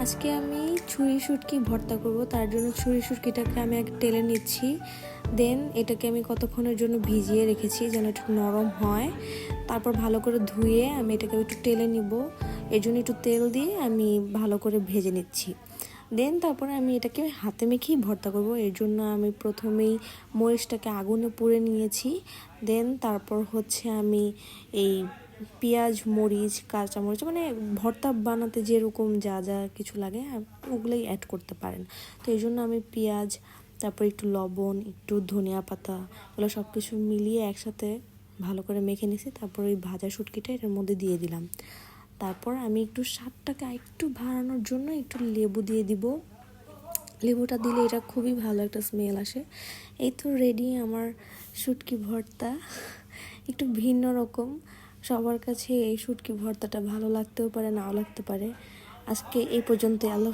আজকে আমি ছুরি শুটকি ভর্তা করব। তার জন্য ছুরি শুটকিটাকে আমি টেলে নিচ্ছি। দেন এটাকে আমি কতক্ষণের জন্য ভিজিয়ে রেখেছি যেন একটু নরম হয়। তারপর ভালো করে ধুয়ে আমি এটাকে একটু টেলে নিব। এর জন্য একটু তেল দিয়ে আমি ভালো করে ভেজে নিচ্ছি। দেন তারপরে আমি এটাকে হাতে মেখেই ভর্তা করব। এর জন্য আমি প্রথমেই মরিচটাকে আগুনে পুড়ে নিয়েছি। দেন তারপর হচ্ছে আমি এই পেঁয়াজ, মরিচ, কাঁচামরিচ মানে ভর্তা বানাতে যেরকম যা যা কিছু লাগে ওগুলোই অ্যাড করতে পারেন। তো এই জন্য আমি পেঁয়াজ, তারপর একটু লবণ, একটু ধনিয়া পাতা, এগুলো সব কিছু মিলিয়ে একসাথে ভালো করে মেখে নিয়েছি। তারপর ওই ভাজা শুটকিটা এটার মধ্যে দিয়ে দিলাম। তারপর আমি একটু স্বাদটাকে একটু বাড়ানোর জন্য একটু লেবু দিয়ে দিব। লেবুটা দিলে এটা খুবই ভালো একটা স্মেল আসে। এই তো রেডি আমার শুটকি ভর্তা। একটু ভিন্ন রকম, সবার কাছে এই শুটকি ভর্তাটা ভালো লাগতেও পারে, নাও লাগতে পারে। আজকে এই পর্যন্তই। আল্লাহ।